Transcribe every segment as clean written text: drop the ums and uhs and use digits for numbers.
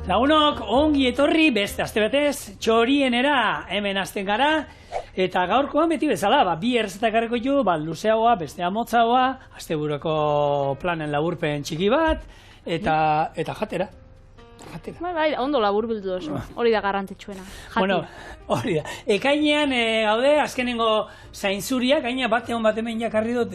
Lagunok, ongi etorri beste astebetez, txorienera hemen hasten gara, eta gaurkoan beti bezala, bi errezetak garriko ditu, luzeagoa, bestea motzagoa, asteburuko planen laburpen txiki bat, eta jatera. Bai, ondo laburbildu oso, hori da garrantzitsuena. Bueno, hori da. Ekainean gaude, azkenengo zainzuriak, gaina bat hemen jakarri dut,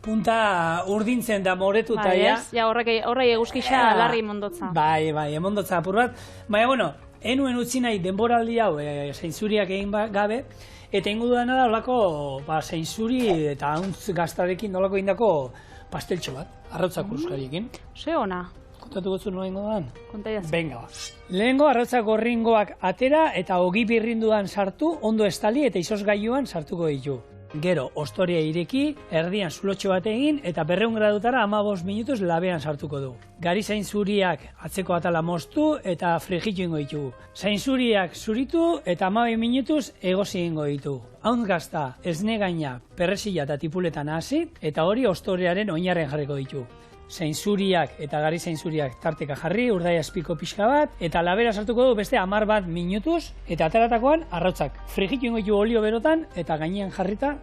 punta urdintzen da moretuta, ja, horrei eguzkixa larri emondotza. Bai, emondotza apur bat. Baina, bueno, enuen utzi nahi denboraldi hau zainzuriak egin gabe, eta ingo dudana da olako zainzuri eta hauntz gaztarekin olako indako pasteltxo bat, arrautzak kuruskariekin. Ze ona. Kontatu gotzu noa ingo dan? Konta idaz. Benga, lehengo arrautzak gorringoak atera eta ogi birrinduan sartu, ondo estali eta izosgailuan sartuko ditu. Gero, ostoria ireki, erdian zulotxo bat egin eta 200 gradutara 15 minutuz labean sartuko du. Gari zainzuriak atzeko atala moztu eta frijitu ingo ditugu. Zainzuriak zuritu eta 12 minutuz egozi ingo ditu. Hauntz gazta, esne gaina, perresila eta tipuletan hasi eta hori ostoriaren oinarren jarriko ditu. Zainzuriak eta gari zainzuriak tarteka jarri, urdai azpiko pixka bat, eta labera sartuko du beste 10 minutuz, eta ateratakoan arrautzak frijitu ingo ditu olio berotan, eta gainean jarrita,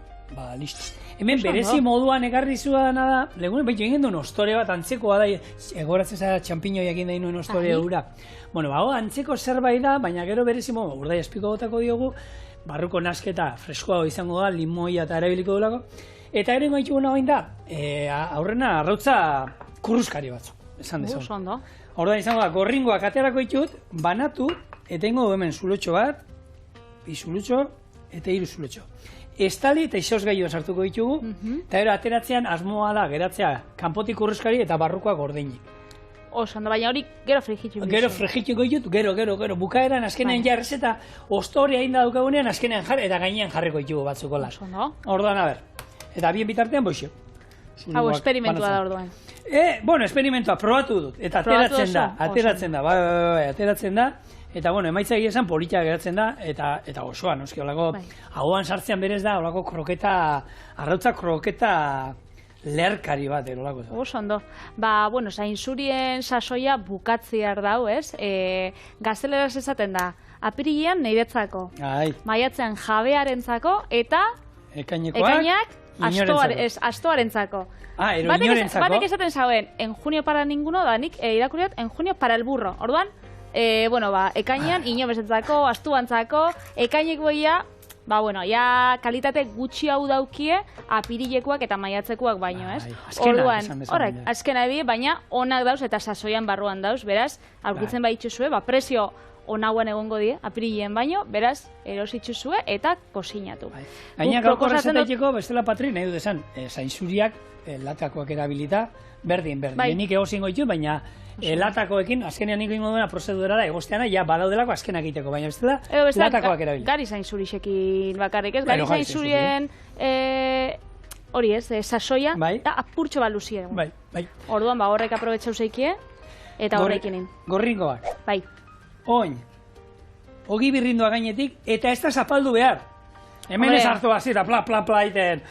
listo. Hemen berezi moduan ekarri zuadana da, legunen baitu egin duen ostore bat, antzekoa da, egoratzen zara txampiñoiak egin da inuen ostore dura. Bueno, antzeko zerbait da, baina gero berezi modu, urdai azpiko botako diogu, barruko nasketa freskoa izango da, limoia eta erabiliko dulako, eta ere maituguna bain da, aurrena arrautza kurruskari batzu, esan dezagun. Orduan izango da, gorringoak aterako ditut, banatu, eta ingo hemen zulotxo bat, bi zulotxo, eta 3 zulotxo. Estali eta izosgailua sartuko ditugu, eta gero ateratzean asmoa da geratzea kanpotik kurruskari eta barrukoak ordeinik. Oso, baina hori gero frijitu. Gero frijituko ditut, gero, bukaeran azkenean jarrez eta ostoria inda daukagunean azkenean jarri eta gainean jarriko ditugu batzuko las. Orduan, a ber. Eta bien bitartean boixo. Hau, esperimentua da orduan. Bueno, esperimentua, probatu dut. Eta ateratzen da. Eta, bueno, emaitza egia esan politia geratzen da, eta osoa, noski, olako, hauan sartzean berez da, olako kroketa, arrautza kroketa lerkari bat, olako. Oso ondo. Bueno, zainzurien sasoia bukatziar dau, ez? Gazteleraz esaten da, apirilean neiretzako, maiatzean jabearentzako, eta ekainak astoarentzako. Inorentzako. Batek esaten zauen, en junio para ninguno, da nik irakurriot, en junio para el burro. Orduan, ekainean inobezentzako, astuantzako, ekainek boia, ja kalitate gutxi hau daukie apirilekoak eta maiatzekoak baino, ez? Orduan, horrek, azkena ebi, baina onak dauz eta sasoian barruan dauz, beraz, aurkitzen baitxuzue, presio onagoan egongo die, apirileen baino, beraz, erositxuzue eta kosinatu. Gaina gaurko errezetateko bestela patri nahi dut esan, zainzuriak latakoak erabilita, berdin. Nik egozingo ditu, baina latakoekin, azkenean niko ingo duena prozedura da, egosteana, ja badaudelako azkenak egiteko, baina bestela latakoak erabilita. Gari zainzurixekin bakarrik, ez? Gari zainzurien hori ez, sasoia, da apurtxo bat luzien. Orduan, horrek aprobetxau zeikie, eta horrekin. Gorringoak. Bai. Oin, ogi birrindua gainetik, eta ez da zapaldu behar. Hemen ez hartu bazita, pla iten.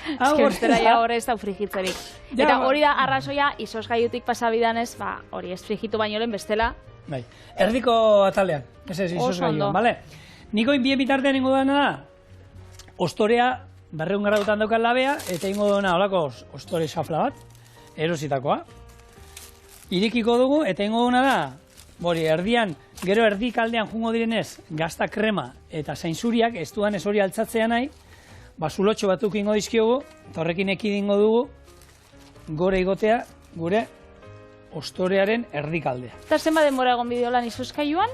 Eskentera ja horre ez da frigitzerik. Eta hori da arrazoia, izosgaiutik pasabidanez, hori ez frigitu baino lehen bestela. Bai, erdiko atalean, ez izosgaioan, bale? Niko bien bitartean ingo dana da, ostorea, 200 gradutan daukan labea, eta ingo dana olako ostore xafla bat, erositakoa. Irekiko dugu, eta ingo dana da, erdian, gero erdikaldean jungo direnez, gazta krema eta zainzuriak, ez duan ez hori altzatzea nahi, zulotxo batzuk ingo dizkiogu, eta horrekin ekidingo dugu, gore igotea, gure ostorearen erdikaldea. Eta zenba denbora egon bideolan izozkailuan?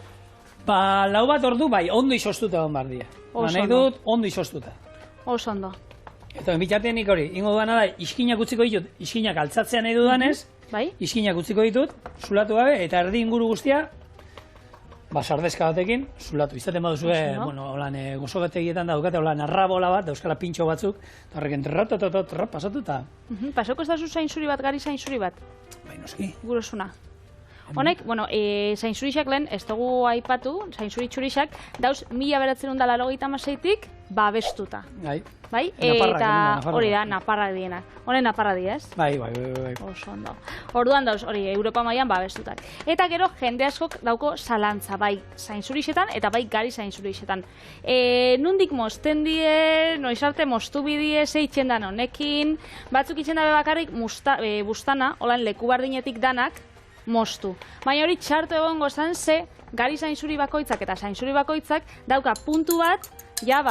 4 ordu, ondo izostuta egon bardia. Nahi dut, ondo izostuta. Oso ondo. Eta bitartean nik hori, ingo duana da, iskinak utziko ditut, iskinak altzatzea nahi dudanez, iskinak utziko ditut, zulatu gabe, eta erdi inguru guztia, sardezka batekin, zulatu. Izaten baduzue, gozogategietan da dukate, arrabola bat, dauzkala pintxo batzuk, eta horrekin pasatu eta... Pasoko ez da zu zainzuri bat, gari zainzuri bat? Bai, noski. Gurosuna. Honek, bueno, zainzurixak lehen, ez dugu aipatu, zainzuritxurixak, dauz 1986tik babestuta. Bai, eta hori da, naparrak dienak. Honen naparra di, ez? Bai. Oso ondo. Orduan dauz, hori, Europa mailan babestutak. Eta gero, jende askok dauko zalantza, bai zainzurixetan eta bai gari zainzurixetan. Nundik mosten die, noiz arte mostu bidie, zeitzen dan honekin, batzuk itzen dabe bakarrik bustana, holan leku bardinetik danak, mostu. Baina hori txartu egongo zan, ze gari zainzuri bakoitzak eta zainzuri bakoitzak dauka puntu bat, ja,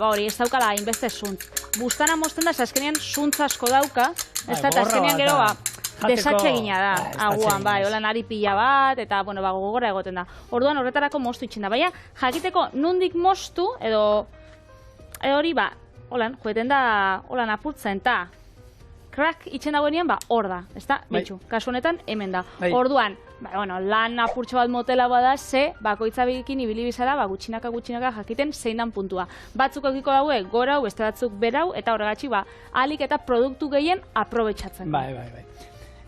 hori, ez daukala hainbeste zuntz. Bustana mosten da, azkenean zuntz asko dauka, ez da, eta azkenean gero, desatxegina da, aguan, bai, holan ari pila bat, eta, bueno, gogorra egoten da. Orduan horretarako mostu itxen da, baina jakiteko nundik mostu, edo hori, holan, joeten da, holan apurtzen, eta crack itxen dagoenean, hor da, ez da, betxu, kasu honetan, hemen da. Orduan, lan apurtxo bat motela bada, ze, bakoitza bikin ibili bizara, gutxinaka jakiten zein dan puntua. Batzuk okiko daue, gora hau, beste batzuk berau, eta horregatxi, alik eta produktu gehien aprobetxatzen. Bai.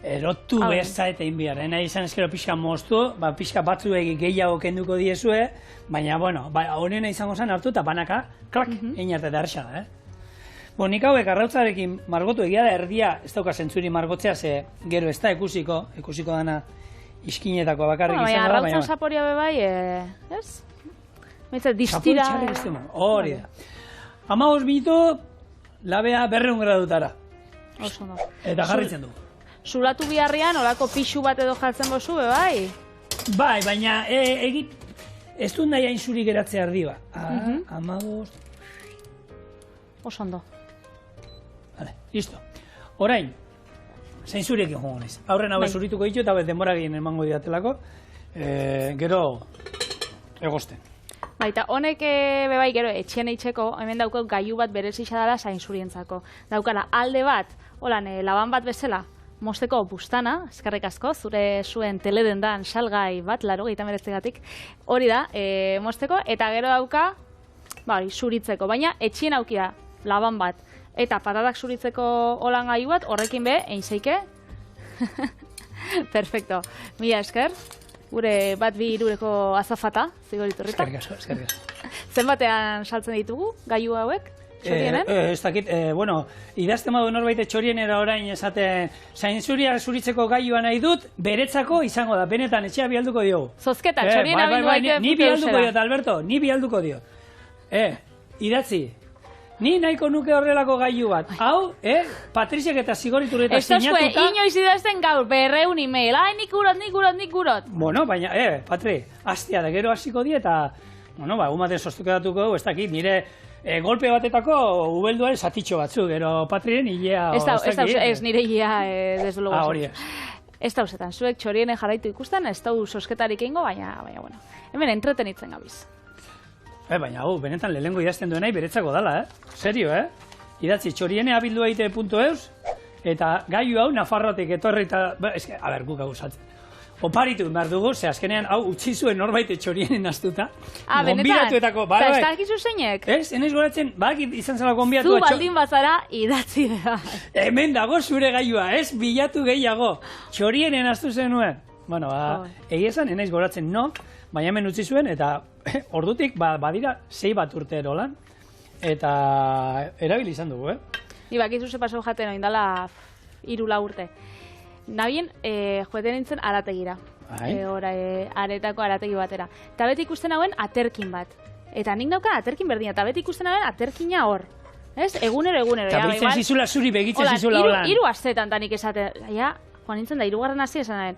Erotu beza eta inbiar, nahi izan ezkero pixka moztu, pixka batzuek gehiago kenduko diezue, baina, bueno, honena izango zen hartu eta banaka, klak, egin arte da erxa da, nik hauek arrautzarekin margotu egia da erdia, ez dauka zentzuri margotzea, ze gero ez da ikusiko dana iskinetako bakarrik izango da, baina arrautzan zaporia bebai, ez? Maitzat, distira... Hori da. 15 minutu, labea 200 gradutara. Oso da. Eta jarritzen du. Zulatu biharrian, olako pixu bat edo jartzen bozu, bebai? Bai, baina ez du nahi hain zuri geratzea ardi ba. 15... Oso ondo. Listo. Orain, zein zurekin jongo naiz. Aurren hau zurituko ditu eta denbora gehien emango didatelako. Gero, egosten. Baita, honek bebai gero etxean eitzeko, hemen dauko gailu bat berezisa dela zain zurientzako. Daukala, alde bat, holan, laban bat bezala, mosteko bustana, eskerrik asko, zuen teledendan salgai bat, 89 hori da, mosteko, eta gero dauka, zuritzeko, baina etxien aukia laban bat. Eta patatak zuritzeko holan gailu bat, horrekin be, einzeike. Perfecto. Mila esker. Gure bat bi irureko azafata, zigoriturrita. Eskerrik asko. Zenbatean saltzen ditugu, gailu hauek? Txorienen? Ez dakit, idazten badu norbait txorienera orain esaten zainzuria zuritzeko gailua nahi dut, beretzako izango da, benetan etxea bialduko diogu. Zozketa, txoriena bildu aike ni bialduko diot, Alberto, ni bialduko diot. Idatzi. Ni nahiko nuke horrelako gailu bat. Hau, Patriziak eta Zigoriturreta sinatuta... Ez tozue, inoiz idazten gaur, 200 email. Nik urot. Bueno, baina, Patri, hastia da gero hasiko die eta... Bueno, umaten sostuketatuko dugu, ez dakit, nire golpe batetako ubelduaren zatitxo batzuk, gero Patrien hilea... Ez nire hilea, desde luego. Hori ez. Ez dauzetan, zuek txorienen jarraitu ikusten, ez dau sosketarik eingo, baina, bueno, hemen entretenitzen gabiz. Baina, benetan lehengo idazten duenai beretzako dala, Serio, Idatzi, txoriene abildua ite.eus, eta gailu hau Nafarroatik etorri eta... A ber, guk hau saltzen. Oparitu behar dugu, ze azkenean hau utzi zuen norbait txorienen astuta. Benetan? Eta ez dakizu zeinek? Ez, enaiz goratzen, izan zela gonbiatu... Zu baldin bazara idatzi da. Hemen dago zure gailua, ez bilatu gehiago. Txorienen astu zenuen. Bueno, egia esan, enaiz goratzen baina hemen utzi zuen, eta ordutik badira 6 bat urte erolan, eta erabili izan dugu, Ni bakizu ze pasau jaten oindala 3-4 urte. Nabien, joeten nintzen arategira. Aretako arategi batera. Eta beti ikusten hauen aterkin bat. Eta nik daukan aterkin berdina, eta beti ikusten hauen aterkina hor. Ez? Egunero. Eta bitzen zizula zuri begitzen zizula holan. 3 astetan tanik esate. Joan nintzen da, 3. hasi esan hauen.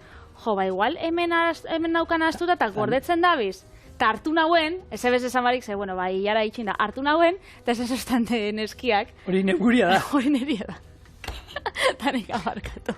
Igual hemen naukan astuta eta gordetzen dabiz. Eta hartu nauen, ez ebez esan barik, ze, jara itxin da, hartu nauen, eta ez esostante neskiak. Hori neguria da. Hori neguria da. Tanik abarkatu.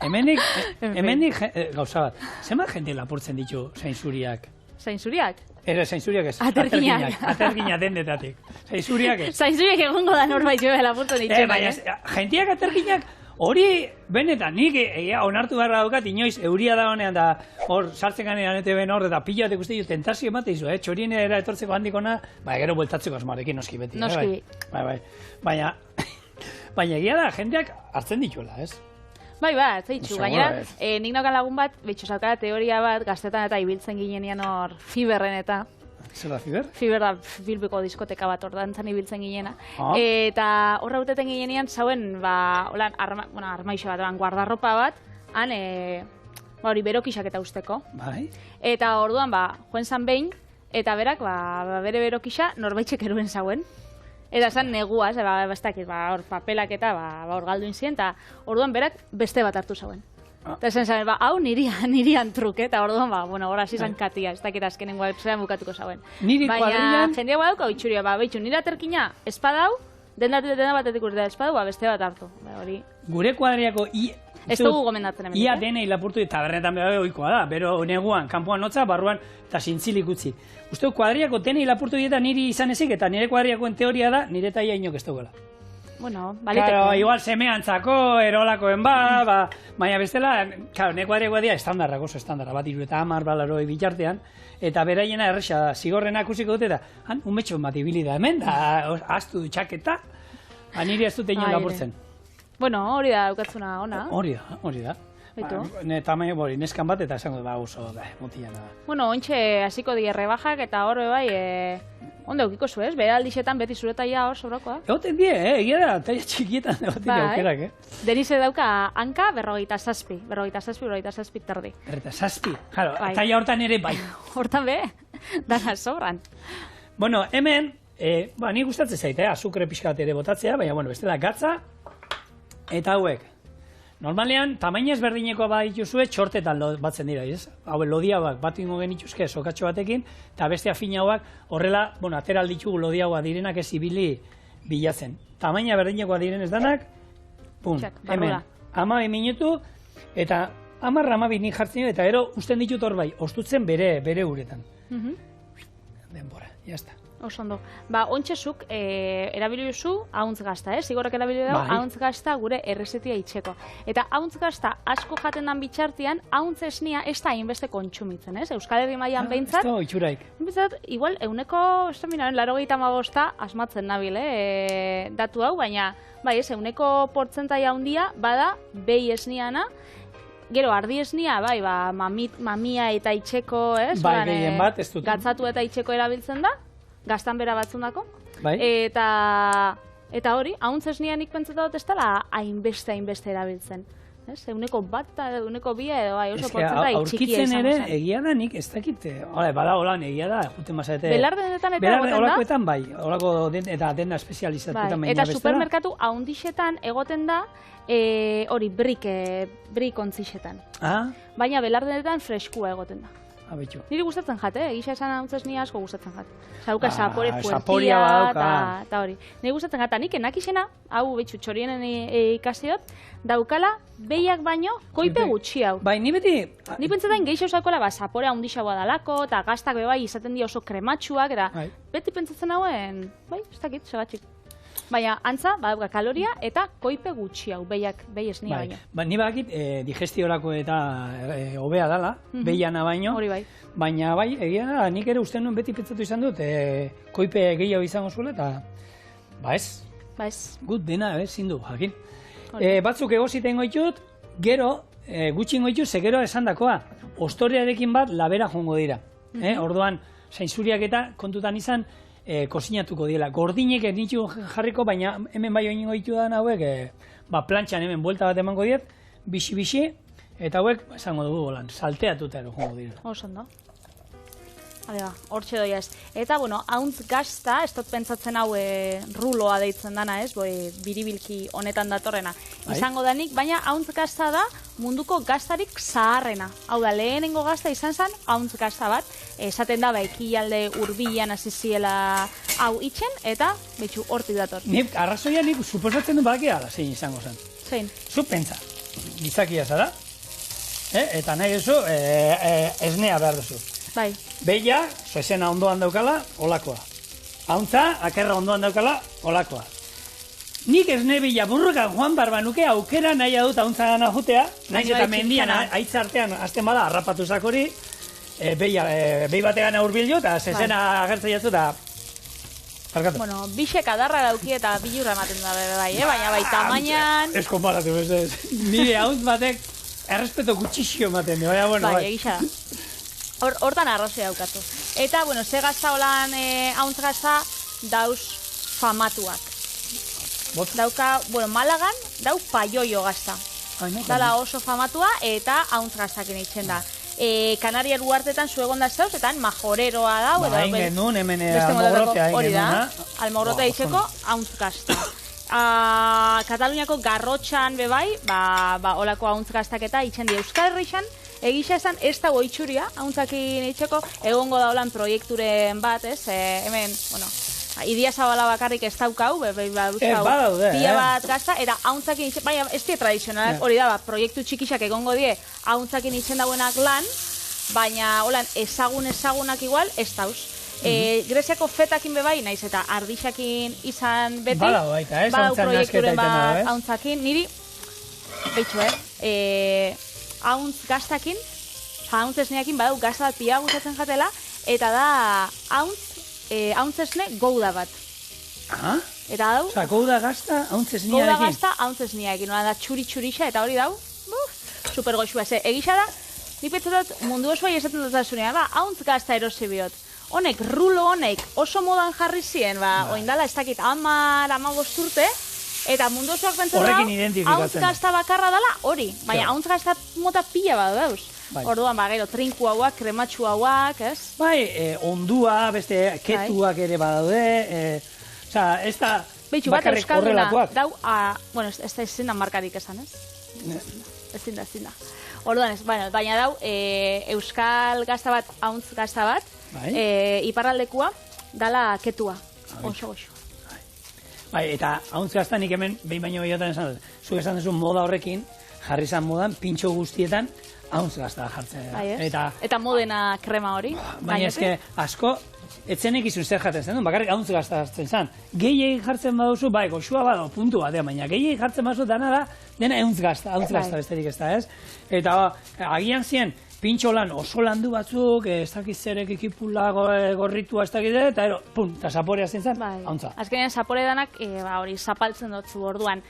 Hemenik, gauza bat, zema jende lapurtzen ditu zainzuriak? Zainzuriak? Zainzuriak ez. Aterkinak. Aterkinak dendetatik. Zainzuriak ez. Zainzuriak egongo da norbait joa lapurtzen ditu. Baina, jentiak aterkinak, hori benetan, nik onartu beharra daukat, inoiz euria da honean, da hor sartzen ganean ETV hor, eta pila bat ikuste tentazio emate izu, txorienera etortzeko handikona, baina gero bueltatzeko asmarekin noski beti. Noski. Baina egia da, jendeak hartzen dituela, ez? Bai, zeitzu, gainera, nik naukan lagun bat, betxo zaukara teoria bat, gaztetan eta ibiltzen ginean hor Fiberren eta. Zer da Fiber? Fiber da Bilboko diskoteka bat ordantzan ibiltzen ginena. Eta horra uteten ginean, zauen, armaixo bat, guardarropa bat, han, hori berokixak eta usteko. Bai. Eta orduan, joen zan behin, eta berak, bere berokixa norbaitxek eruen zauen. Eta esan negua, hor papelak eta hor galdu inzien, eta orduan berak beste bat hartu zauen. Eta esan zaben, hau nirian truk, eta orduan, hor hasi zan katia, ez dakit azkenengoa zean bukatuko zauen. Baina jendea badauka itxuria, behitxu, nire aterkina espadau, dena batetik urtea espadau, beste bat hartu. Gure kuadriako ez dugu gomendatzen hemen. Ia denei lapurtu eta tabernetan beha oikoa da, bero neguan, kanpoan notza, barruan eta zintzilik utzi. Uste kuadriako denei lapurtu dieta niri izan ezik, eta nire kuadriakoen teoria da, nire taia inok ez dugula. Bueno, baliteko. Claro, igual semeantzako, erolakoen baina bestela, claro, nire kuadriakoa dira estandarrak, oso estandarra, bat 30 bitartean, eta beraiena erresa zigorrena akusiko dute eta, han, unmetxo bat ibili da hemen, da, astu dutxaketa, niri ez dute inok lapurtzen. Bueno, hori da daukatzuna ona. Hori da. Tamaino hori, neskan bat eta esango oso mutiana. Bueno, ontxe hasiko die rebajak eta hor bai, ondo eukiko zu ez? Bera aldixetan beti zure taia hor sobrakoa. Egoten die, egia da, taia txikietan egoten aukerak, Denize dauka hanka 57, 57 terdi. 57, jaro, taia hortan ere bai. Hortan be, dana sobran. Bueno, hemen, ni gustatzen zaite, azukre pixkat ere botatzea, baina, bestela gatza, eta hauek. Normalean, tamaina ezberdineko bat dituzue, txortetan batzen dira, ez? Hau, lodiauak bat ingo genituzke, sokatxo batekin, eta beste afinauak horrela, ateral ditugu lodiauak direnak ez ibili bilatzen. Tamaina berdinekoa diren ez danak, hemen, 12 minutu, eta 10-12 nik jartzen dira, eta ero usten ditut hor bai, ostutzen bere uretan. Denbora, jazta. Osondo. Ontxezuk erabili duzu hauntz gazta, zigorrak erabili dago hauntz gazta gure errezetia itxeko. Eta hauntz gazta asko jaten dan bitxartian, hauntz esnia ez da hainbeste kontsumitzen, ez? Euskal Herri mailan behintzat. Ez da oitxuraik. Behintzat, igual, euneko, ez da minaren, 85 asmatzen nabil, datu hau, baina, ez, euneko portzentaia handia, bada, behi esniana, gero, ardi esnia, mamia eta itxeko, ez? Gehien bat, ez dut. Gatzatu eta itxeko erabiltzen da, gaztan bera batzundako. Eta hori, hauntz esnia nik pentsatu dut ez dela hainbeste erabiltzen. Euneko bat eta euneko bia edo oso portzentai txikia izan. Aurkitzen ere, egia da nik ez dakit, bada holan egia da, juten mazate. Belardenetan eta egoten da? Olakoetan bai, olako eta denda espezializatuetan baina bestela. Eta supermerkatu haundixetan egoten da, hori brik ontzixetan. Baina belardenetan freskua egoten da. Niri gustatzen jate, egisa esan hauntzez ni asko gustatzen jate. Zauka sapore puertia eta hori. Niri gustatzen jate, nik enakizena, hau betxu txorienen ikasiot, daukala behiak baino koipe gutxi hau. Bai, ni beti... Ni pentsetan gehiago zakola sapore haundixagoa dalako, eta gaztak bai izaten dira oso krematxuak, eta beti pentsatzen hauen, ez dakit, segatxik. Baina, antza, badauka kaloria eta koipe gutxi hau, behi esnia baino. Ni bakit, digestiorako eta hobea dala, behiana baino. Hori bai. Baina, egia da, nik ere uste nuen beti pentsatu izan dut, koipe gehiago izango zuela, eta, ez. Gut dena, zindu, jakin. Batzuk egoziten goitut, gero, gutxin goitut, ze gero esan dakoa, ostoriarekin bat labera jongo dira. Orduan, zainzuriak eta kontutan izan, kozinatuko diela. Gordinek nitu jarriko, baina hemen bai oingo ditu dan hauek, plantxan hemen buelta bat emango diet, bixi, eta hauek, esango dugu bolan, salteatuta ero jongo dira. Osondo. Hortxe doia ez. Eta, hauntz gazta, ez dut pentsatzen hau ruloa deitzen dana ez, biribilki honetan datorrena. Izango danik, baina hauntz gazta da munduko gaztarik zaharrena. Hau da, lehenengo gazta izan zen, hauntz gazta bat, esaten da, ekialde hurbilan hasi ziela hau itxen, eta, betxu, hortik dator. Arrazoia nik suposatzen du bakia da, zein izango zen. Zein? Zu pentsa, gizakia zara, eta nahi duzu, esnea behar duzu. Bai. Beia, zezena ondoan daukala, olakoa. Hauntza, akerra ondoan daukala, olakoa. Nik esne bila burruka joan barbanuke aukera nahi dut hauntza gana jutea, nahiz eta mendian aitzartean azten bada harrapatuzak hori, behi bategan aurbilio eta zezena agertzen jatzu eta Barkatu. Bueno, bixek adarra dauki eta bilurra ematen da bai, baina bai tamainan... Ez konparatu, ez. Nire hauntz batek errespeto gutxixio ematen, baina, bueno, bai. Egisa da. Hortan arrozea daukatu. Eta, bueno, ze gazta holan hauntz gazta dauz famatuak. Dauka, bueno, Malagan dau paioio gazta. Dala oso famatua eta hauntz gaztakin eitzen da. Kanariar uartetan zuegonda zauz, eta majoreroa dau. Ba, ingen duen, hemen almogrotea ingen duna. Almogrotea eitzeko hauntz gazta. Kataluniako garrotxan bebai, olako hauntz gaztaketa eitzen di Euskal Herrixan, egisa esan ez dago itxuria, hauntzakin eitzeko, egongo da holan proiekturen bat, ez? Hemen, bueno, Idia Zabala bakarrik ez daukau, badaude, pila bat gazta, eta hauntzakin itzen, baina ez die tradizionalak, hori da, proiektu txikixak egongo die, hauntzakin itzen dauenak lan, baina holan ezagunak igual, ez dauz. Greziako fetakin bebai, naiz eta ardixakin izan beti, badau proiekturen bat hauntzakin, niri, behitxu, hauntz gaztakin, hauntz esneakin badau gazta bat pila gustatzen jatela, eta da hauntz esne gouda bat. Eta dau? Osa, gouda gazta, hauntz esneakin. Gouda gazta, hauntz esneakin. Nola da txuri-txurixa, eta hori dau, super goxua. Egisa da, nik petzotot mundu osoa esaten dut zunean, hauntz gazta erosi biot. Honek, rulo honek oso modan jarri ziren, oindala ez dakit 10-15 urte, eta mundu osoak pentsa da, hauntz gazta bakarra dala hori. Baina hauntz gazta mota pila bat dauz. Orduan, gero, trinku hauak, krematxu hauak, ez? Bai, ondua, beste ketuak ere badaude, oza, ez da bakarrik horrelakoak. Dau, bueno, ez da ezin da markarik esan, ez? Ezin da. Orduan, baina dau, euskal gazta bat, hauntz gazta bat, iparraldekua, dala ketua, oso goxo. Bai, eta hauntz gazta nik hemen, behin baino behiotan esan dut, zu esan duzu moda horrekin, jarri zan modan, pintxo guztietan, hauntz gazta jartzen da. Eta modena krema hori. Baina eske asko, etzenek izun zer jaten zen, bakarrik hauntz gazta jartzen zen. Gehiagik jartzen baduzu, bai, goxua bado, puntu batea, baina gehiagik jartzen baduzu dena hauntz gazta besterik ez da, ez? Eta agian zien, pintxo lan oso landu batzuk, ez dakiz zerek ekipula gorritua ez dakiz, eta eta zaporea zintzen, hauntza. Azkenean zapore danak, hori, zapaltzen dutzu orduan.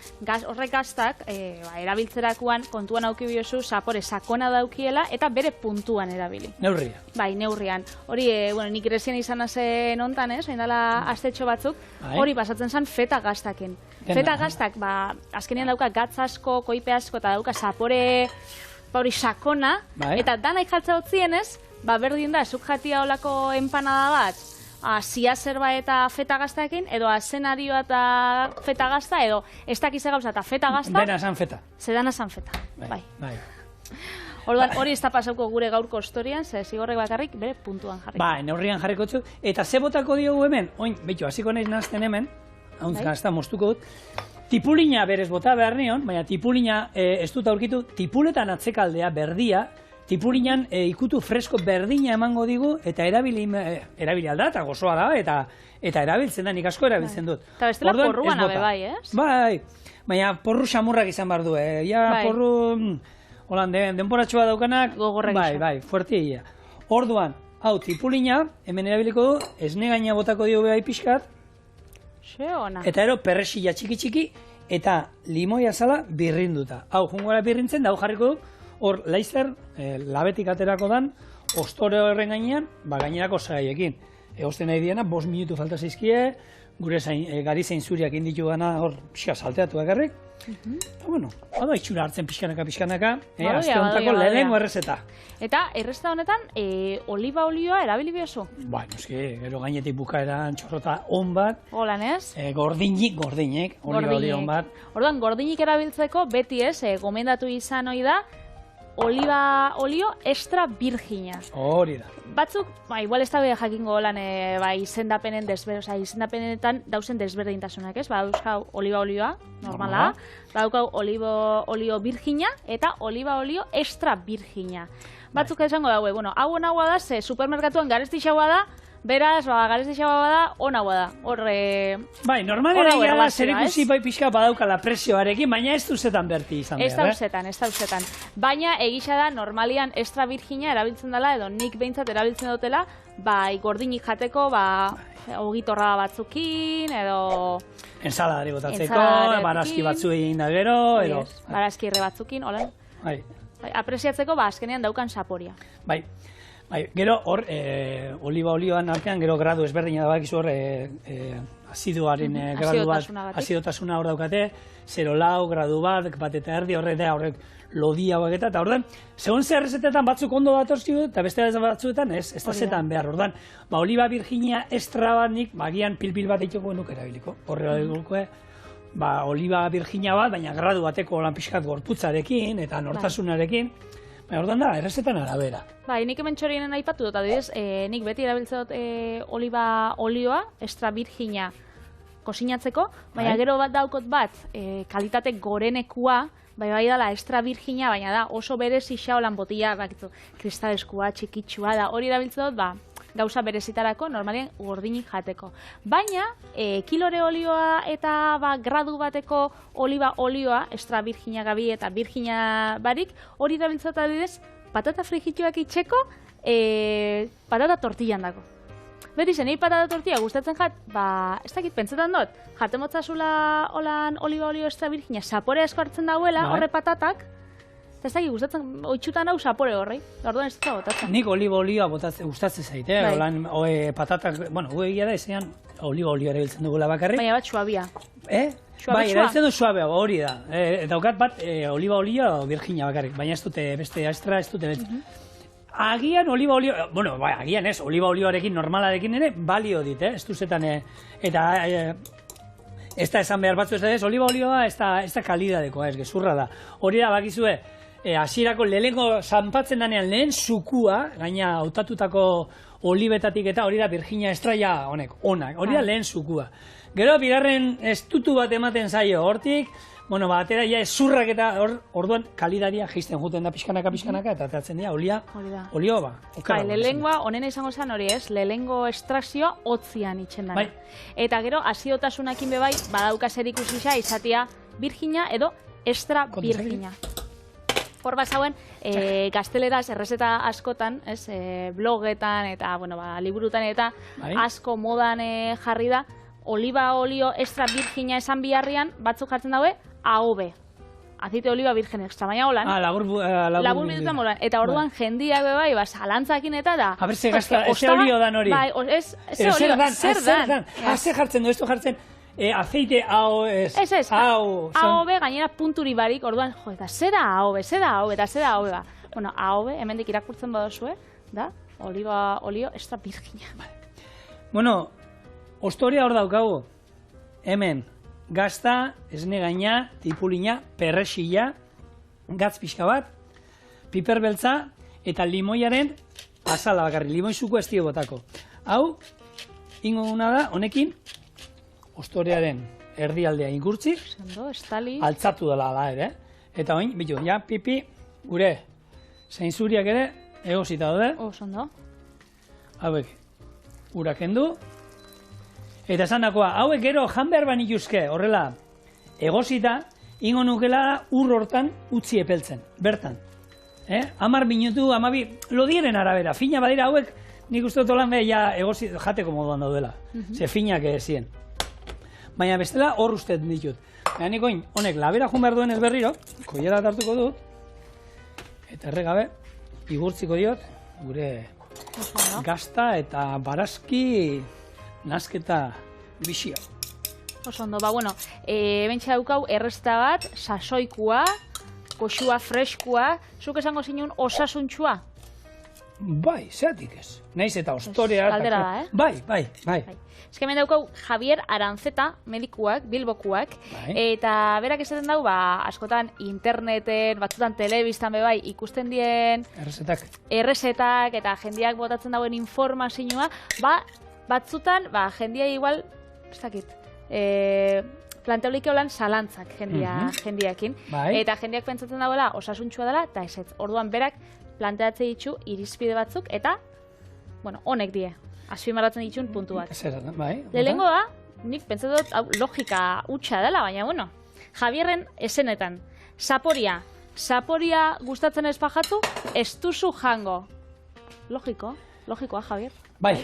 Horrek gaztak, erabiltzerakuan, kontuan auki biozu, zapore sakona daukiela, eta bere puntuan erabili. Neurria. Bai, neurrian. Hori, nik Grezian izan zen ontan, ez, oindala astetxo batzuk, hori pasatzen zen feta gaztakin. Feta gaztak, azkenean dauka gatz asko, koipe asko, eta dauka zapore hori sakona, eta danak jaltza utzienez, berdin da, zuk jatia olako empanada bat, zia zerba eta feta gaztaekin, edo azenarioa eta feta gazta, edo ez dakize gauza eta feta gazta. Dena zan feta. Zedana zan feta, bai. Orduan, hori ez da pasauko gure gaurko historian, ze zigorrek bakarrik bere puntuan jarriko. Bai, neurrian jarriko txuk. Eta ze botako diogu hemen, oin, behitu, hasiko naiz nazten hemen, hauntz gazta moztuko dut, tipulina berez bota behar nion, baina tipulina ez dut aurkitu, tipuletan atzekaldea, berdia, tipulinan ikutu fresko berdina emango digu, eta erabili alda, eta gozoa da, eta erabiltzen da, nik asko erabiltzen dut. Eta bestela porruan abe bai, ez? Bai, baina porru xamurrak izan behar du, porru, holan, denporatxoa daukanak, bai, fuertia. Orduan, hau, tipulina, hemen erabiliko du, esne gaina botako dio bai pixkat, eta ero perresilla txiki-txiki eta limoia zala birrinduta. Hau, jungora birrintzen, da jarriko du, hor laizzer, labetik aterako dan, ostore horren gainean, gainerako zagaiekin. Egosten nahi diena, 5 minutu falta zaizkie, gure gari zein zuriak inditu gana hor pixka salteatu bakarrik. Eta, bueno, hau da itxura hartzen pixkanaka, azte hontako lehenengo errezeta. Eta errezeta honetan, oliba olioa erabili biozu? Bai, noski, gero gainetik bukaeran txorrota on bat. Holan ez? Gordinek, oliba olio on bat. Orduan, gordinik erabiltzeko beti ez, gomendatu izan hori da, oliba olio extra virgina. Hori da. Batzuk, igual ez da jakingo holan izendapenetan dauzen desberdintasunak, ez? Dauzkau oliba olioa, normala, daukau oliba olio virgina eta oliba olio extra virgina. Batzuk esango daue, hau nagoa da, ze supermerkatuan garesti xaua da, Beraz, garestixagoa bada, onagoa da. Bai, normalen egia da zer ikusi bai pixka badaukala presioarekin, baina ez duzetan berti izan behar, Ez dauzetan. Baina, egisa da, normalian extra virgina erabiltzen dela, edo nik behintzat erabiltzen dutela, bai, gordinik jateko, ogitorra batzukin, edo... Ensaladari botatzeko, barazki batzu egin da gero, edo... Barazki erre batzukin, hola. Apresiatzeko, azkenean daukan saporia. Bai, gero hor, oliba olioan artean, gero gradu ezberdina da bakizu hor, azidoaren gradu bat, azidotasuna hor daukate, 0,4 gradu bat eta erdi horrek lodia hauek eta ordan, segun zer errezetetan batzuk ondo datortzio eta beste batzuetan ez da zetan behar, ordan, oliba virginia extra bat nik, bagian pil bat eitoko nuk erabiliko, horrela oliba virginia bat, baina gradu bateko lan pixkat gorputzarekin eta nortasunarekin, ordan da, errezetan arabera. Nik hemen txorienen aipatu dut, adibidez, nik beti erabiltzen dut oliba olioa, extra virginia kosinatzeko, baina gero bat daukot bat, kalitate gorenekua, bai dala extra virgina, baina da oso berezi xaolan botila, kristaleskua, txikitsua da, hori erabiltzen dut, gauza berezitarako, normalien gordinik jateko. Baina, kilore olioa eta gradu bateko oliba olioa, extra virgina gabi eta virgina barik, hori erabiltzen dut adibidez, patata frijituak itxeko, patata tortillan dako. Beti zen, patata tortilla gustatzen jat, ez dakit, pentsetan dut, jate motzazula holan oliba olio extra virgina, sapore asko hartzen dauela, horre patatak, eta ez dakit, gustatzen, oitxutan hau sapore horrei, orduan ez dut botatzen. Nik oliba olioa gustatzen zaite, holan patatak, egia da, ezean oliba olioa erabiltzen dugula bakarrik. Baina bat suabia. Bai, erabiltzen du suabea, hori da. Daukat bat, oliba olioa virgina bakarrik, baina ez dute, beste extra ez dute betzen. Agian oliba olio, agian ez, oliba olioarekin normalarekin ere balio dit, ez duzetan, eta ez da esan behar batzu ez, oliba olioa ez da kalidadekoa, ez gezurra da. Hori da, bakizue, hasierako lehenko zanpatzen danean lehen zukua, gaina hautatutako olibetatik eta hori da virginia estraia honek, onak, hori da lehen zukua. Gero, bigarren estutu bat ematen zaio hortik, atera ja zurrak eta orduan kalidadia jisten juten da pixkanaka eta atatzen dira olio lehengoa, honena izango zen hori ez, lehengo estrazioa hotzian itxen dara. Eta gero, azidotasunakin bebai, badauka zer ikusisa izatea virgina edo extra virgina. Hor bazauen, gazteleraz errezeta askotan, blogetan eta liburutan eta asko modan jarri da, oliba olio extra virgina esan biharrian, batzuk jartzen daue, AOV. Aceite oliva virgen extra, baina holan. Labur minutan molan. Eta orduan jendiak bebai, zalantzakin eta da. A ber, ze olio dan hori. Zer dan. Ze jartzen du, ez du jartzen, aceite AOV gainera punturi barik, orduan, eta zera AOV, eta zera AOV ba. Bueno, AOV, hemendik irakurtzen badozue, da, oliva olio extra virgina. Bueno, Ostoria hor daukagu, hemen, gazta, esne gaina, tipulina, perrexila, gatz pixka bat, piper beltza, eta limoiaren azala bakarri, limoizuko ez botako. Hau, ingo duna da, honekin, ostoriaren erdialdea ingurtzi, altzatu dela da ere, eta oin, bitu, ja, pipi, gure, zeinzuriak ere, egosita daude. Osondo. Hauek, urakendu. Eta esan dakoa, hauek gero jan behar banituzke, horrela, egosita, ingo nukela ur hortan utzi epeltzen, bertan. 10 minutu, 12, lodieren arabera, fina badira hauek, nik uste dut olan beha egosita, jateko moduan daudela, ze finak ezien. Baina bestela hor uste ditut. Baina nik oin, honek labera jun behar duen ez berriro, koiera hartuko dut, eta erregabe, igurtziko diot, gure gazta eta barazki nasketa bizio. Osondo, bentsa daukau errezta bat, sasoikua, koxua freskua, zuk esango zinun osasuntxua? Bai, zeatik ez. Naiz eta ostorea... Kaldera da, Bai. Ezkemen daukau Javier Aranzeta, medikuak, bilbokuak, eta berak esaten dau, askotan interneten, batzutan telebistan bebai, ikusten dien... Errezetak, eta jendeak botatzen dauen informazioa, batzutan, jendia igual, ez dakit, planteolik eulan salantzak jendiakin. Eta jendiak pentsatzen dagoela osasuntxua dela, eta ez. Orduan berak planteatze ditu irizpide batzuk, eta, honek die. azpimarratzen ditun puntuak. Zer, bai. Lehenengo da, nik pentsatu dut hau logika hutsa dela, baina bueno, Javierren esenetan, Saporia gustatzen ez bajatu, ez duzu jango. Logikoa, Javier. Bai,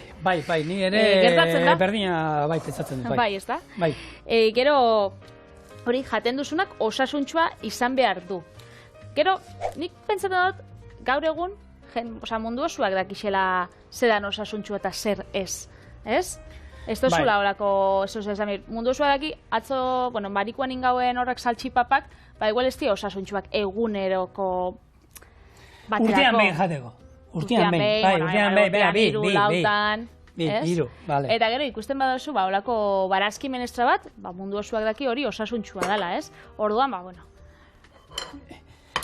ni ere gertatzen da? berdina bai pentsatzen dut. Bai, ez da? Bai. Gero, hori jaten duzunak osasuntxua izan behar du. Gero, nik pentsatzen dut, gaur egun, mundu osoak dakixela zedan osasuntxua eta zer ez. Ez? Ez dozula horako, mundu osoa daki, atzo, barikuan ingauen horrek saltxipapak, igual ez dira osasuntxuak eguneroko baterako. Urtean behin jateko. Urtean behin, biru, vale. Eta gero ikusten badozu, horako barazki menestra bat, mundu osoak daki hori osasuntxua dela, ez? Orduan,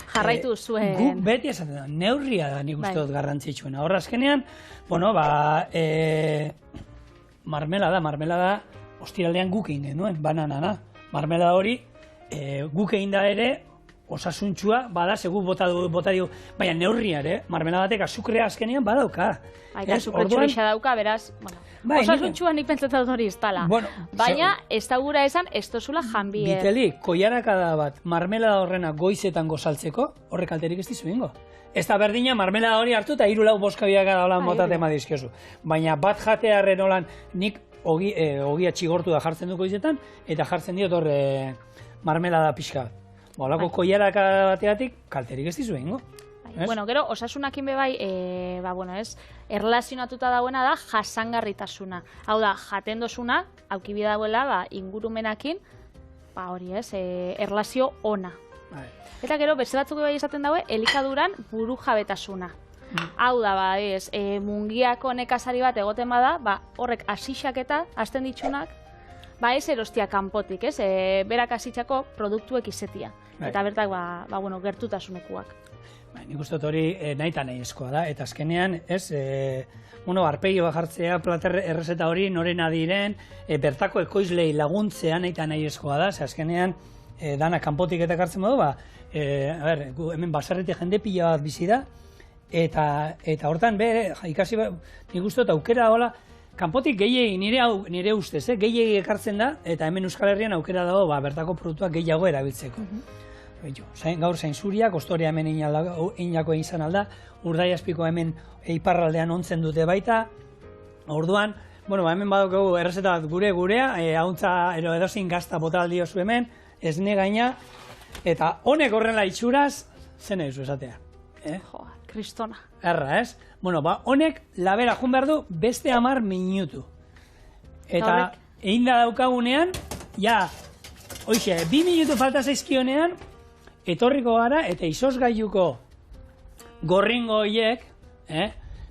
jarraitu zuen. Guk beti esaten da, neurria da nik uste dut garrantzitsuena. Horra azkenean, marmelada, ostiraldean guk egin genuen, bananana. Marmelada hori, guk egin da ere, osasuntxua, bada, segu bota dugu, baina neurria ere, marmeladatek azukrea azkenean badauka. Azukretxu gisa dauka, beraz, osasuntxua nik pentsatzen dut hori ez tala. Baina, ez da gura esan, ez tozula janbie. Biteli, koiarakada bat, marmelada horrena goizetan gozaltzeko, horrek alterik ez dizu ingo. Ez da berdina, marmelada hori hartu eta 3-4 da holan botatema dizkiozu. Baina bat jatearren holan, nik ogia txigortu da jartzen duko izetan, eta jartzen diot horre marmelada pixka bat. Olako koiaraka bateatik, kalterik ez dizu ingo. Gero, osasunakin bebai, erlazionatuta dauena da jasangarritasuna. Hau da, jaten dozuna, aukibi dauela, ingurumenakin, hori ez, erlazio ona. Eta gero, beste batzuk bai esaten daue, elikaduran buru jabetasuna. Hau da, mungiako nekazari bat egoten bada, horrek asixak eta hasten ditsunak, ez erostia kanpotik, ez? Berak asitxako produktuek izetia. Eta bertak, gertutasunekuak. Nik uste dut hori nahi eta nahi eskoa da, eta azkenean, ez, arpegi bat jartzea, plater errezeta hori norena diren, bertako ekoizlei laguntzea nahi eta nahi eskoa da, ze azkenean, dana kanpotik eta kartzen modu, hemen basarretik jende pila bat bizi da, eta hortan, ikasi, nik uste dut aukera hola, kanpotik gehiegi, nire ustez, gehiegi ekartzen da, eta hemen Euskal Herrian aukera dago bertako produktuak gehiago erabiltzeko. Gaur zainzuriak, Ostoria hemen inako izan alda, Urdaiazpiko hemen iparraldean ontzen dute baita, orduan, hemen badaukagu errezeta bat gurea, hauntza edozein gazta bota aldiozu hemen, esne gaina, eta honek horrela itxuraz, zen egizu esatea. Kristona. Erra, ez? Honek labera jun behar du beste 10 minutu. Eta egin da daukagunean, hoxe, 2 minutu falta zaizkionean, etorriko gara eta izozgailuko gorringo horiek,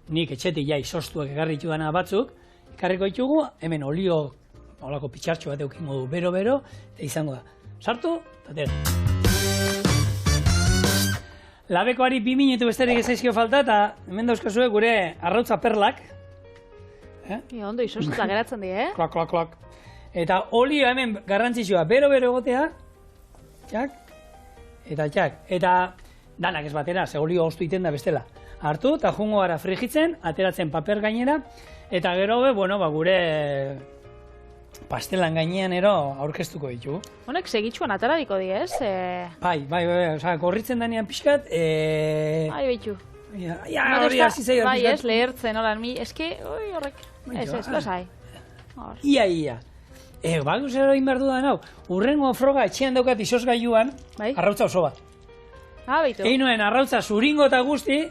nik etxetik izoztuak ekarritu dana batzuk, ekarriko ditugu, hemen olio, olako pitxartxo bat eukingo du bero-bero, eta izango da. Sartu, eta tera. Labekoari 2 minutu besterik ezaizkio falta, eta hemen dauzkazue gure arrautza perlak. Ondo izoztuta geratzen di, Klak, klak, klak. Eta olio hemen garrantzitsua bero-bero egotea, eta danak ez batera, ze olio oztu iten da bestela. Hartu, eta jungo gara frigitzen, ateratzen paper gainera, eta gero, gure pastelan gainean aurkeztuko ditugu. Honek segitxuan atarabiko di, ez? Bai, gorritzen danean pixkat, behitu. Hori hasi zaio. Bai, ez, lehertzen, holan, eske, horrek, ez, lasai. Ia. Bago zer hori inberdu da nau, urrengo froga etxean daukat izozgailuan, arrautza oso bat. Beitu. Egin nuen arrautza zuringo eta guzti,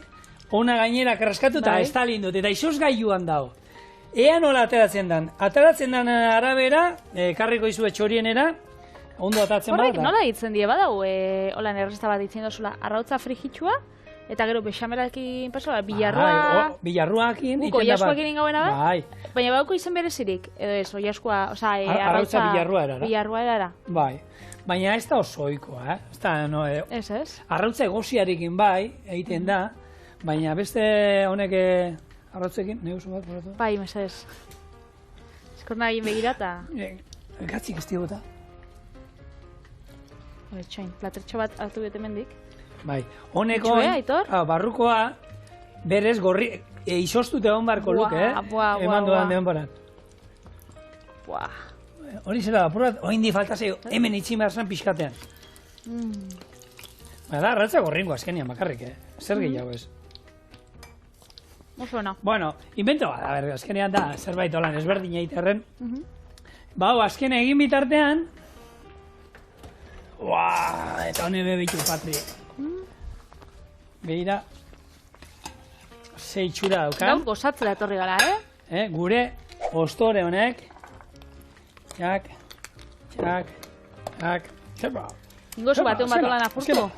ona gainera karraskatu eta estalin dut, eta izozgailuan dago. Ea nola ateratzen dan. Ateratzen dan arabera, karriko izue txorienera, ondo atatzen bat. Horrek nola ditzen die badau, holan errezta bat ditzen dozula, arrautza frigitxua, eta gero bexamelakin pasoa, bilarrua... Bilarruakin... Guko, oiaskoak egin gauena da? Bai. Baina bauko izen berezirik, edo ez, oiaskoa, arrautza bilarrua erara. Bilarrua erara. Bai. Baina ez da oso oikoa, Ez da, Ez. Arrautza egoziarekin bai, egiten da, baina beste honek arrautzekin, neguzu bat, poratu? Bai, mesedez. Eskorna egin begirata. Gatzik ez digota. Txoin, platertxo bat hartu bete mendik. Bai, honeko, barrukoa, berez izostut egon barko luke, eman dudan denboran. Buah. Hori zela, apurat, oindi faltazio, hemen itxin behar zen pixkatean. Da, arratza gorringo azkenian bakarrik, zer gehiago ez. Oso ona. Bueno, invento bat, a ber, azkenean da, zerbait holan ezberdin egiterren. Bau, azken egin bitartean, eta hone bebitu, Patri. Behira, ze itxura daukan. Gaur gozatzela etorri gara, Gure ostore honek, txak, Ingozu batean bat olan apurtu.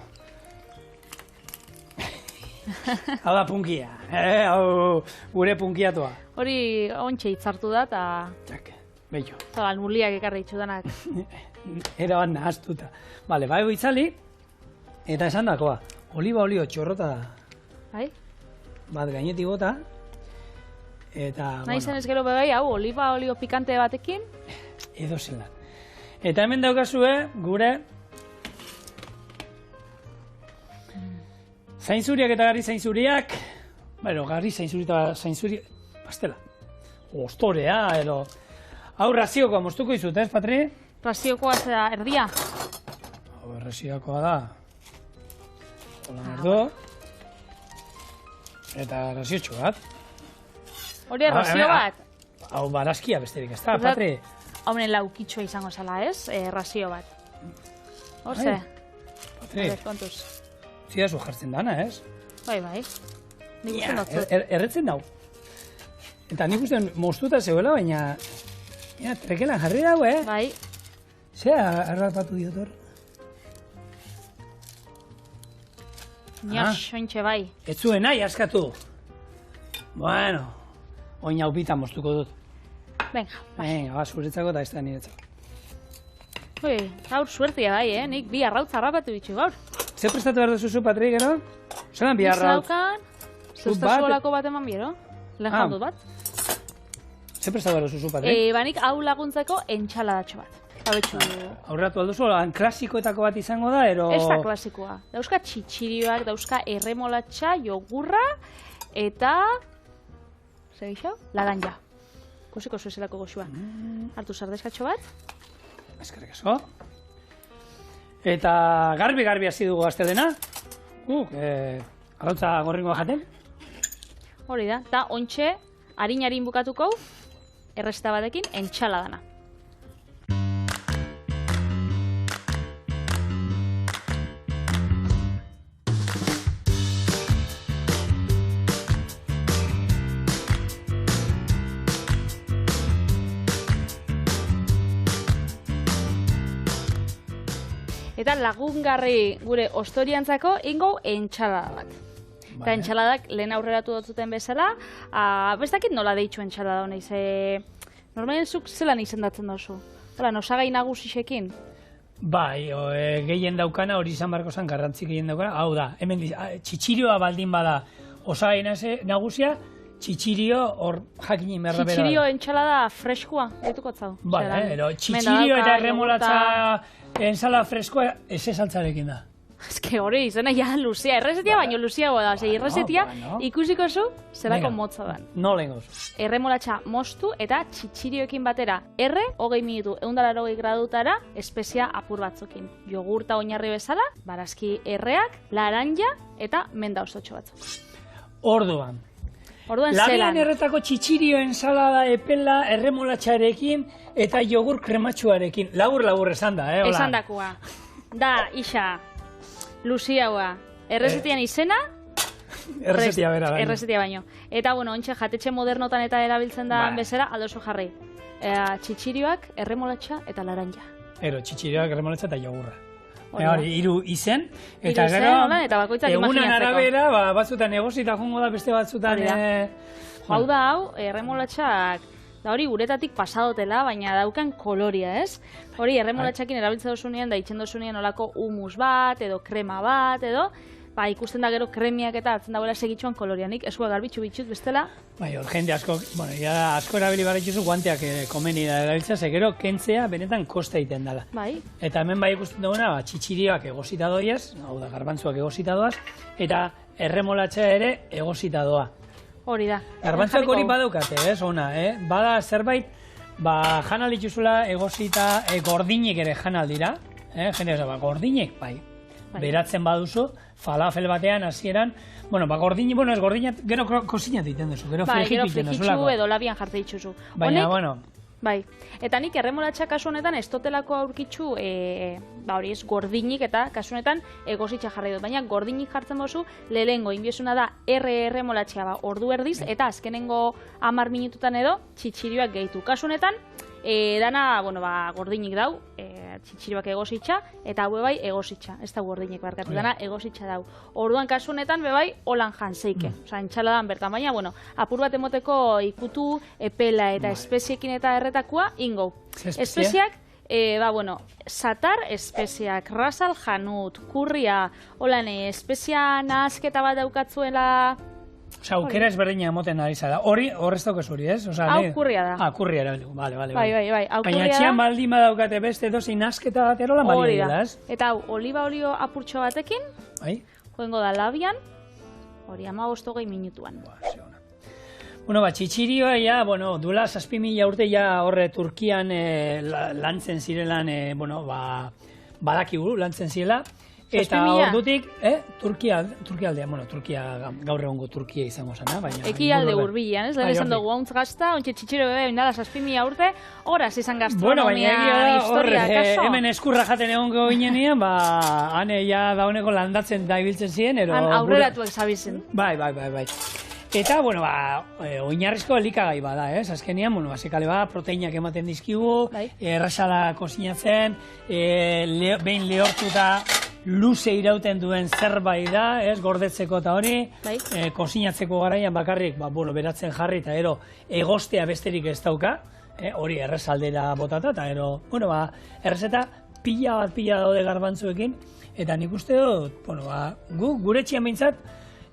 Hau da punkia, hau gure punkiatua. Hori ontsa hitzartu da, eta... Txak, bello. Eta nuliak ekarri itxudanak. Era bat nahaztuta. Bale, bai itzali, eta esan dakoa, oliba olio txorrota da. Bai? Bat gainetik bota, eta... Nahi zen ez gero begai, hau, oliba olio pikante batekin. Edo zelan. Eta hemen daukazue, gure... Zainzuriak eta gari zainzuriak... Bueno, gari zainzuriak... Pastela. Ostorea, edo... Hau raziokoa moztuko izut, ez, Patri? Raziokoa zera erdia. Hau raziokoa da... Hola erdo... Eta raziotxo bat. Hori razio bat. Hau barazkia besterik, ez da, Patri? Haunen laukitxoa izango zela, ez? Razio bat. Horze. Patri. Kontuz. Zia zu jartzen dana, ez? Bai. Nik uste notzut. Erretzen dau. Eta nik uste moztuta zeuela, baina... Trekelan jarri dau, Bai. Zea harrapatu diotor? Nios, ointxe bai. Ez zuen nahi askatu. Bueno, oin hau bita moztuko dut. Venga, Venga, zuretzako eta ez da niretzako. Gaur suertia bai, Nik bi arrautz harrapatu bitxu gaur. Zer prestatu behar duzu, Patri, gero? Zeran bi arrautz? Zaukan, zuztazuolako bat eman biero. Lehen jaldut bat. Zer prestatu behar duzu, Patri? Banik hau laguntzeko entxaladatxo bat. Aurratu alduzu, klasikoetako bat izango da, ero... Ez da klasikoa. Dauzka txitxirioak, dauzka erremolatxa, jogurra, eta... Zer gixo? Laranja. Kusiko zuezelako goxua. Hartu sardeskatxo bat. Eskerrik asko. Eta garbi hasi dugu astelena. Arrautza gorringoa jaten. Hori da. Eta ontxe, harin bukatuko, errezeta batekin, entxaladana. Eta lagungarri gure ostoriantzako ingo entxalada bat. Eta entxaladak lehen aurreratu dutzuten bezala, bestakit nola deitxu entxalada honei, normalen zuk zelan izendatzen dozu? Hola, osagai nagusisekin? Bai, gehien daukana hori izan barko zen garrantzi gehien daukana, hau da, hemen txitxirioa baldin bada osagai nagusia, txitxirio hor jakin inberra bera. Txitxirio entxalada freskua, dituko zau. Bai, txitxirio eta erremolatza ensala freskoa saltzarekin da. Ez que hori izena ja luzia, errezetia baino luziagoa da, errezetia ikusiko zu zerako motza da. No lehengoz. Erremolatxa moztu eta txitxirioekin batera. 20 minutu, 180 gradutara, espezia apur batzukin. Jogurta oinarri bezala, barazki erreak, laranja eta menda ostotxo batzuk. Orduan zelan. Labian erretako txitxirio ensalada epela erremolatxarekin eta jogur krematxuarekin. Labur esan da, Esan dakoa. Da, isa, luziagoa. Errezetian izena, errezetia bera baino. Errezetia baino. Eta, ontxe, jatetxe modernotan eta erabiltzen da bezala, aldozu jarri. Txitxirioak, erremolatxa eta laranja. Txitxirioak, erremolatxa eta jogurra. Hori, 3 izen. Eta gero, egunan arabera, batzutan egosita jongo da beste batzutan. Hau da, erremolatxak, da hori uretatik pasadotela, baina daukan koloria, ez? Hori, erremolatxakin erabiltza dozunean, da itxen dozunean olako humus bat, edo krema bat, edo, ikusten da gero kremiak eta atzen dagoela segitxuan kolorianik, eskua garbitxu bitxut bestela. Bai, jende asko erabili barritxuzu guanteak komeni da erabiltza, ze gero kentzea benetan kosta egiten dela. Bai. Eta hemen bai ikusten duguna, txitxirioak egosita doiaz, hau da, garbantzuak egosita doaz, eta erremolatxa ere egosita doa. Hori da. Garbantzok hori badaukate, ona, Bada zerbait, jan aldituzula egozita gordinek ere jan aldira, jende gordinek, bai. Beratzen baduzu, falafel batean, hasieran, ez gordina, gero kozinat egiten duzu, gero frigipiten duzulako. Gero edo labian jartze dituzu. Baina, bueno... Bai, eta nik erremolatxa kasu honetan ez totelako aurkitzu, hori ez, gordinik eta kasu honetan egositxa jarri dut. Baina gordinik jartzen bozu, lehengo inbiesuna da erremolatxea ordu erdiz, eta azkenengo 10 minututan edo txitxirioak gehitu. Kasu honetan, dana, gordinik dau, txitxirioak egositxa, eta hau bai egositxa, ez da gordinik barkatu, dana egositxa dau. Orduan kasu honetan bai holan janseike, oza, entxaladan bertan, baina, apur bat emoteko ikutu, epela eta espeziekin eta erretakua, ingo. Espeziak, satar espeziak, rasal janut, kurria, holan espezia nahazketa bat daukatzuela... Osa, aukera ezberdina emoten ari zara. Horrez daukaz hori, ez? Hau kurria da. Kurria erabili, bale. Bai, hau kurria da. Baina txian baldin badaukate beste dozi nasketa bat erola bali dela, ez? Eta hau, oliba olio apurtxo batekin, joengo da labian, hori 15-20 minutuan. Txitxirioa, duela 7.000 urte horre Turkian lantzen zirelan, badakigu lantzen zirela. Eta ordutik, Turkia gaur egongo Turkia izango zena, baina... Eki alde urbilean, ez? Lehen esan dugu, hauntz gazta, ontsi txitxiro bebe, indala 7.000 urte, horaz izan gastronomia, historia, kaso. Hemen eskurra jaten egongo ginenean, hane dauneko landatzen da ibiltzen ziren, aurreratuak zabizen. Bai. Eta, oinarrizko elikagai bada, ez? Azkenean, bazekale proteinak ematen dizkigu, errasala kozinatzen, behin lehortuta luze irauten duen zerbait da, ez? Gordetzeko eta hori, kozinatzeko garaian bakarrik, beratzen jarri eta egostea besterik ez dauka, hori errezaldera botata, eta errezeta pila daude garbantzuekin, eta nik uste dut, gure txian behintzat,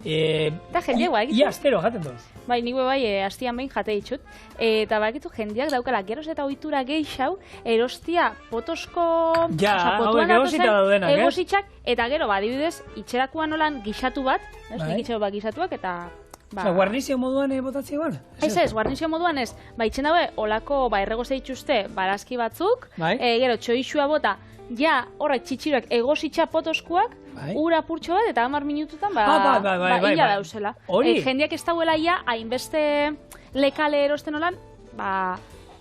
eta jendeak bakitu. Ia astero jaten duz. Bai, nik astian behin jate ditut. Eta bakitu jendeak daukala geroz eta ohitura gehixau, erostia potosko... hauek egosita daudenak, egositzak, eta gero, adibidez, itxerakuan nolan gixatu bat, nik itxero bat gixatuak, eta... Guarnizio moduan botatzea ban? Ez, guarnizio moduan ez. Itxen daue, olako erregoze dituzte barazki batzuk, gero txoixua bota, horrek txitxiroak egositza potoskuak, ura purtxo bat, eta 10 minututan, illa dauzela. Jendeak ez dauela ia, hainbeste lekale erosten olan,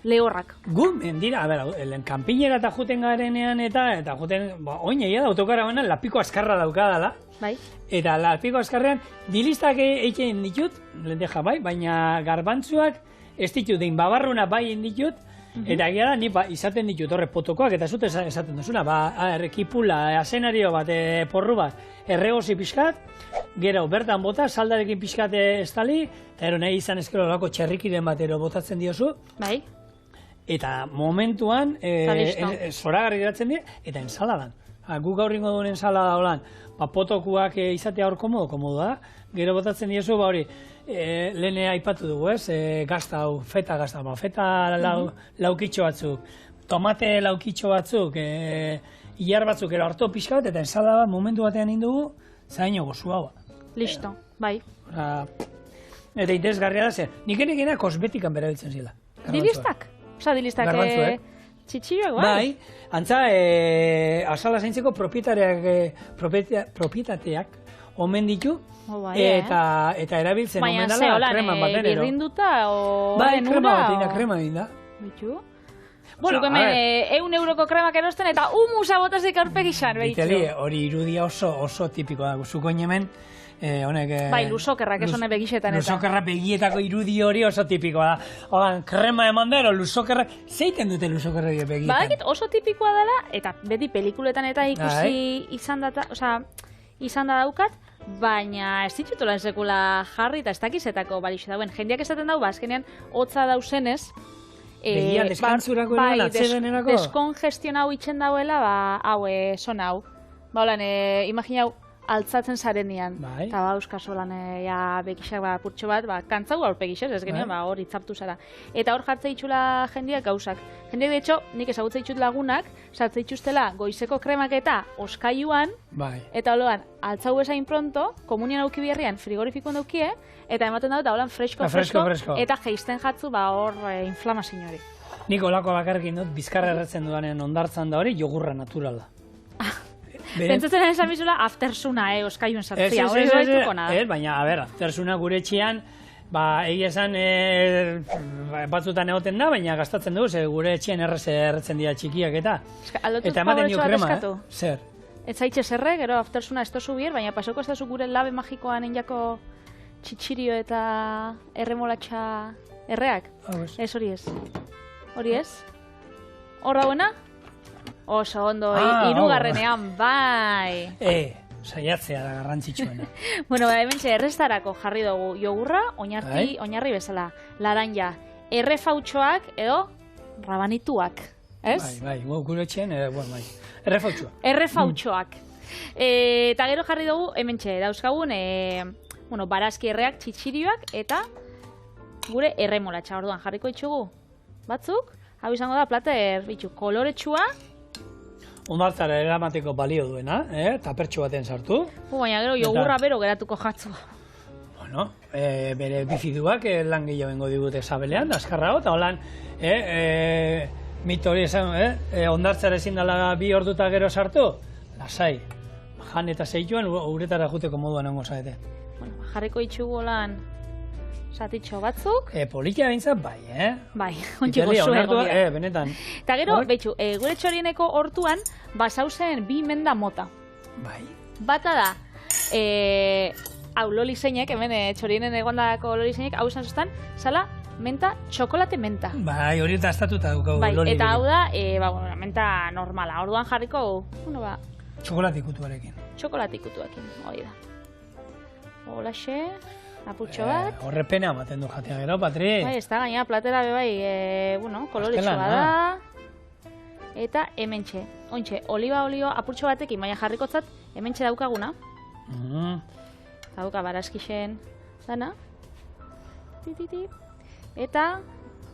lehorrak. Gu, mendira, kanpinera eta juten garenean eta juten, oin egia da, autokarabanan lapiko askarra daukadala. Eta lapiko askarrean, dilistak egiten ditut, lenteja baina garbantzuak ez ditut, dein babarruna ditut, eta egia da, ni izaten ditut horre potokoak, eta zute esaten duzuna, kipula, asenario bat, porru bat, erregozi pixkat, gero bertan bota, saldarekin pixkat estali, eta nahi izan ezkero lako txerrikiren bat botatzen diozu, eta momentuan zoragarri geratzen dira, eta ensaladan. Gu gaur ingo duen ensalada holan, potokuak izatea hor komodo da, gero botatzen diozu, hori, lehen aipatu dugu, ez? Gazta hau, feta gazta, feta laukitxo batzuk, tomate laukitxo batzuk, ilar batzuk, hartu pixka bat, eta ensalada bat momentu batean indugu, zaino gozu hau. Listo, bai. Eta interesgarria da zer, nik egina kosmetikan berabiltzen zila. Dilistak? Osa, dilistak txitxirioak, bai? Antza, asala zaintzeko propietateak omen ditu, eta erabiltzen omen dela krema baten ero. Baina, birrinduta o... Bai, krema dinda. Bitu? Zuk hemen 1 euroko kremak erosten eta humusa botazik aurpegi xan, behitzu. Biteli, hori irudia oso tipikoa da. Zuko hemen, bai, lusokerrak esone begixetan eta. Lusokerra begietako irudi hori oso tipikoa da. Hogan, krema eman da, lusokerra, zeiten dute lusokerra begietan? Badakit oso tipikoa dela, eta beti pelikuletan eta ikusi izan da daukat, baina ez ditutulan sekula jarri eta ez dakizetako balixo dauen. Jendeak esaten dau, azkenean hotza dauzenez, begian deskantzurako eroan, atzedenerako? Deskongestion hau itxen dauela, hau, son hau. Holan, imaginau, altzatzen zarenean. Bai. Eta euskasolan bekixak purtxo bat, kantzau aurpegixez, ez genean, hor itzaptu zara. Eta hor jartze itxula jendiak gauzak. Jendiak, de hecho, nik ezagutze ditut lagunak, sartze itxustela goizeko kremak eta oskaiuan, eta oloan, altzau bezain pronto, komunian auki biherrian frigorifikoan daukie, eta ematen dut, da holan fresko, eta geisten jatzu, hor inflamazio hori. Nik olako bakarrekin dut, bizkarra erretzen dudanen ondartzan da hori, jogurra naturala. Pentsatzen esan bizula, aftersuna, oskaiuen sartzia, hori baituko nada. Baina, a ber, aftersuna gure etxean, egia esan batzutan egoten da, baina gastatzen dugu, gure etxean erretzen dira txikiak eta. Eta ematen dio krema, zer? Ez zaitxe zerre, gero aftersuna ez tozu bier, baina pasoko ez dazu gure labe magikoan enjako txitxirio eta erremolatxa erreak? Ez hori ez. Hori ez? Hor dauena? Oso ondo, hirugarrenean, bai! Saiatzea da garrantzitsuena. Bueno, hemen errestarako jarri dugu jogurra, oinarri bezala, laranja, errefautxoak edo rabanituak, ez? Bai, gure etxean, bai, errefautxoak. Errefautxoak. Eta gero jarri dugu, hemen dauzkagun, barazki erreak, txitxirioak, eta gure erremolatxa, orduan jarriko itxugu batzuk, hau izango da plater, koloretsua, ondartzara eramateko balio duena, tapertxo baten sartu. Baina gero jogurra bero geratuko jatzu. Bueno, bere bifiduak lan gehiago bengo digute sabelean, askarrago, eta holan, mito hori esan, ondartzara ezin dela 2 orduta gero sartu, lasai, jan eta zeituan uretara juteko moduan nengo zaete. Jarriko itxugu holan satitxo batzuk. Politia bintzat, bai, Bai, ontxiko zuego dira. Benetan. Eta gero, betxu, gure txorieneko hortuan, basauzen 2 menda mota. Bai. Bata da, hau loli zeinek, hemen txorienen egondako loli zeinek, hau zan zala, menta, txokolate menta. Bai, hori eta astatuta dugu loli. Eta hau da, menta normala. Orduan jarriko, txokolatikituarekin. Txokolatikituarekin, hori da. Holaxe, apurtxo bat. Horrepena ematen du jatea gero, Patri. Bai, ez da, gaina platera bebai, koloretsua da. Eta hementxe, ointxe, oliba olio apurtxo batekin, baina jarrikotzat, hementxe daukaguna. Dauka barazkixen dana. Eta,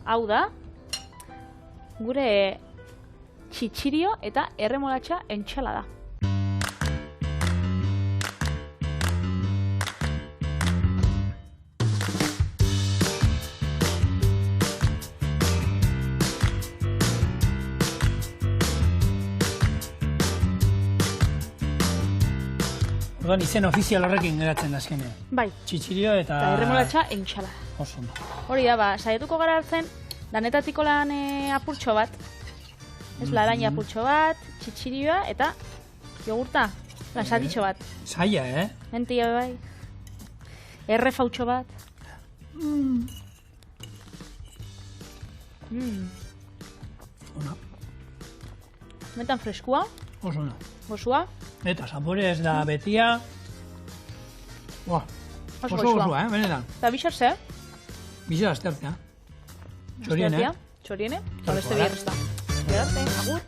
hau da, gure txitxirio eta erremolatxa entxalada. Orduan izen ofizial horrekin geratzen da azkenean. Bai. Txitxirio eta erremolatxa entxala. Oso ondo. Hori da, saiatuko gara hartzen, danetatiko lan apurtxo bat. Ez laranja apurtxo bat, txitxirioa eta jogurta. Satitxo bat. Zaila, Mentia bai. Errefautxo bat. Ona. Mentan freskua. Oso ona. Gozua. Eta zapore ez da betia. Oso gozua, benetan. Eta bixar ze? Bixar aztertzea. Txoriene. Txoriene. Eta beste bierrezta. Gerarte, agur.